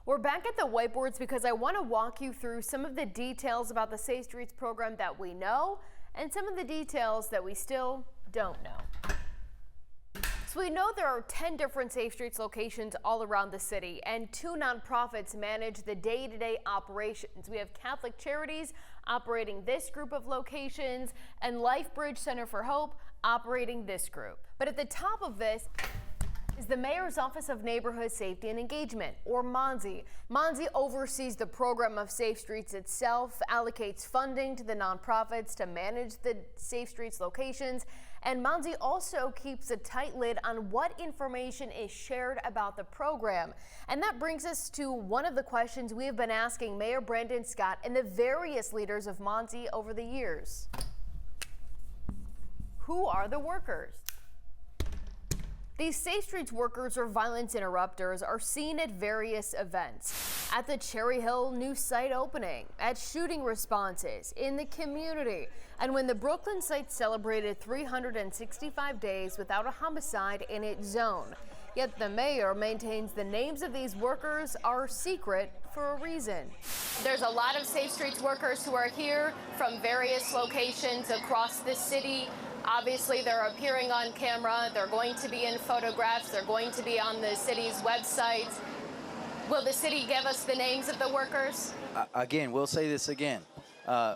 We're back at the whiteboards because I want to walk you through some of the details about the Safe Streets program that we know and some of the details that we still don't know. So we know there are 10 different Safe Streets locations all around the city, and 2 nonprofits manage the day-to-day operations. We have Catholic Charities operating this group of locations and LifeBridge Center for Hope operating this group. But at the top of this is the Mayor's Office of Neighborhood Safety and Engagement, or MONSE. MONSE oversees the program of Safe Streets itself, allocates funding to the nonprofits to manage the Safe Streets locations, and MONSE also keeps a tight lid on what information is shared about the program. And that brings us to one of the questions we have been asking Mayor Brandon Scott and the various leaders of MONSE over the years. Who are the workers? These Safe Streets workers or violence interrupters are seen at various events. At the Cherry Hill new site opening, at shooting responses, in the community, and when the Brooklyn site celebrated 365 days without a homicide in its zone. Yet the mayor maintains the names of these workers are secret for a reason. There's a lot of Safe Streets workers who are here from various locations across the city. Obviously, they're appearing on camera, they're going to be in photographs, they're going to be on the city's website. Will the city give us the names of the workers? Again, we'll say this again.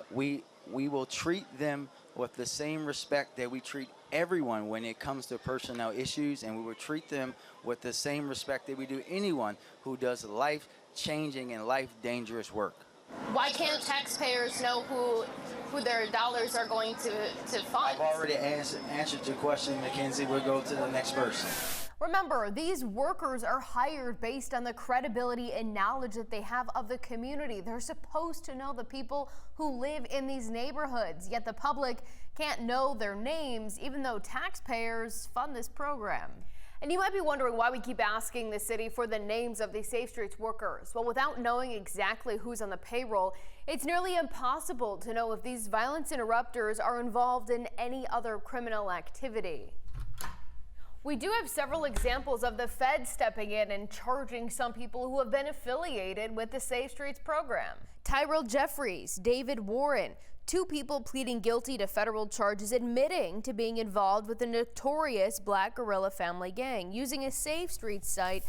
We will treat them with the same respect that we treat everyone when it comes to personnel issues, and we will treat them with the same respect that we do anyone who does life-changing and life-dangerous work. Why can't taxpayers know who their dollars are going to fund? I've already answered your question, Mackenzie. We'll go to the next person. Remember, these workers are hired based on the credibility and knowledge that they have of the community. They're supposed to know the people who live in these neighborhoods, yet the public can't know their names, even though taxpayers fund this program. And you might be wondering why we keep asking the city for the names of these Safe Streets workers. Well, without knowing exactly who's on the payroll, it's nearly impossible to know if these violence interrupters are involved in any other criminal activity. We do have several examples of the Fed stepping in and charging some people who have been affiliated with the Safe Streets program. Tyrell Jeffries, David Warren, 2 people pleading guilty to federal charges admitting to being involved with the notorious Black Guerrilla family gang, using a Safe Streets site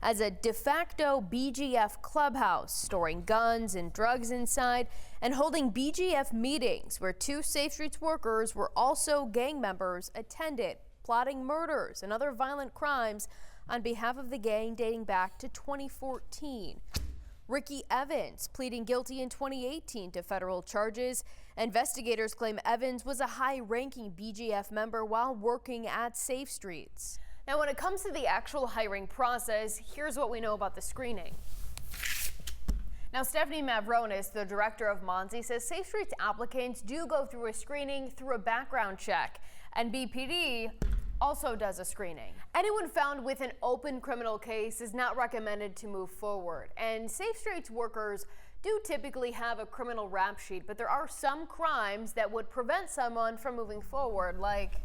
as a de facto BGF clubhouse, storing guns and drugs inside, and holding BGF meetings where 2 Safe Streets workers were also gang members attended, plotting murders and other violent crimes on behalf of the gang dating back to 2014. Ricky Evans pleading guilty in 2018 to federal charges. Investigators claim Evans was a high-ranking BGF member while working at Safe Streets. Now, when it comes to the actual hiring process, here's what we know about the screening. Now, Stephanie Mavronis, the director of MONSE, says Safe Streets applicants do go through a screening through a background check, and BPD also does a screening. Anyone found with an open criminal case is not recommended to move forward. And Safe Streets workers do typically have a criminal rap sheet, but there are some crimes that would prevent someone from moving forward, like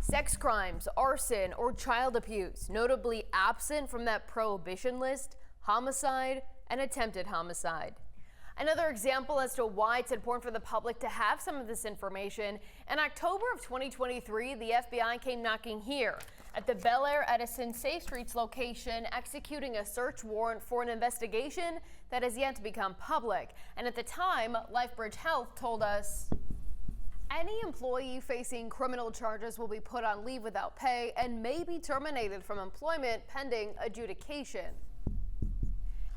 sex crimes, arson, or child abuse, notably absent from that prohibition list, homicide, and attempted homicide. Another example as to why it's important for the public to have some of this information, in October of 2023, the FBI came knocking here at the Bel Air Edison Safe Streets location, executing a search warrant for an investigation that has yet to become public. And at the time, LifeBridge Health told us any employee facing criminal charges will be put on leave without pay and may be terminated from employment pending adjudication.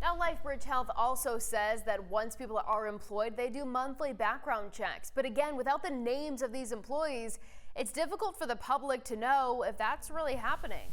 Now, LifeBridge Health also says that once people are employed, they do monthly background checks. But again, without the names of these employees, it's difficult for the public to know if that's really happening.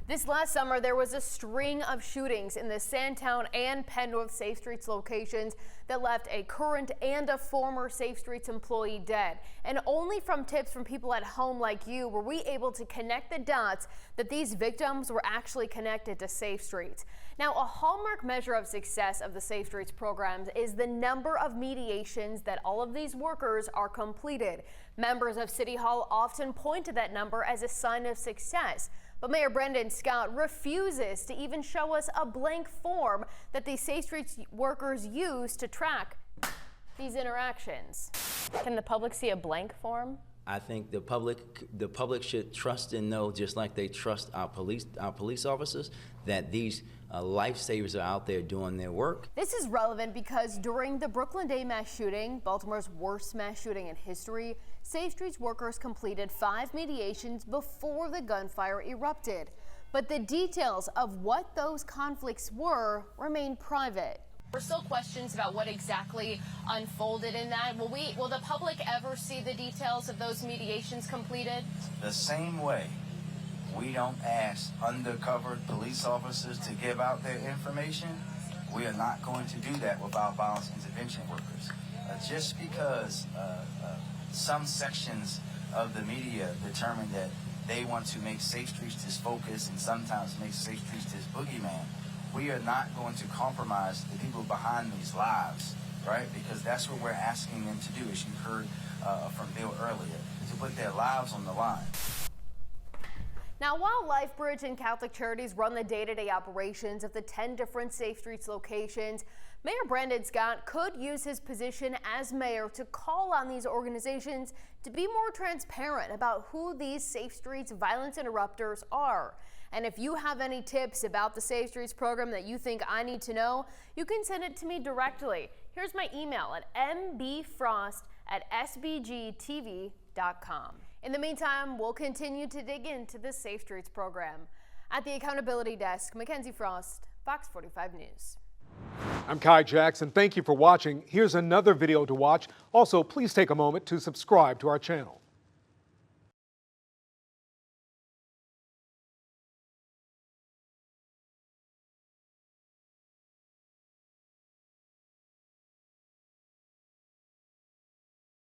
This last summer, there was a string of shootings in the Sandtown and Penn North Safe Streets locations that left a current and a former Safe Streets employee dead. And only from tips from people at home like you were we able to connect the dots that these victims were actually connected to Safe Streets. Now, a hallmark measure of success of the Safe Streets programs is the number of mediations that all of these workers are completed. Members of City Hall often point to that number as a sign of success. But Mayor Brendan Scott refuses to even show us a blank form that the Safe Streets workers use to track these interactions. Can the public see a blank form? I think the public should trust and know, just like they trust our police officers, that these lifesavers are out there doing their work. This is relevant because during the Brooklyn Day mass shooting, Baltimore's worst mass shooting in history, Safe Streets workers completed 5 mediations before the gunfire erupted. But the details of what those conflicts were remain private. There's still questions about what exactly unfolded in that. Will the public ever see the details of those mediations completed? The same way we don't ask undercover police officers to give out their information, we are not going to do that with our violence intervention workers. Just because some sections of the media determine that they want to make Safe Streets this focus and sometimes make Safe Streets this boogeyman, we are not going to compromise the people behind these lives, right? Because that's what we're asking them to do, as you heard from Bill earlier, to put their lives on the line. Now, while LifeBridge and Catholic Charities run the day-to-day operations of the 10 different Safe Streets locations, Mayor Brendan Scott could use his position as mayor to call on these organizations to be more transparent about who these Safe Streets violence interrupters are. And if you have any tips about the Safe Streets program that you think I need to know, you can send it to me directly. Here's my email at mbfrost@sbgtv.com. In the meantime, we'll continue to dig into the Safe Streets program. At the Accountability Desk, Mackenzie Frost, Fox 45 News. I'm Kai Jackson. Thank you for watching. Here's another video to watch. Also, please take a moment to subscribe to our channel.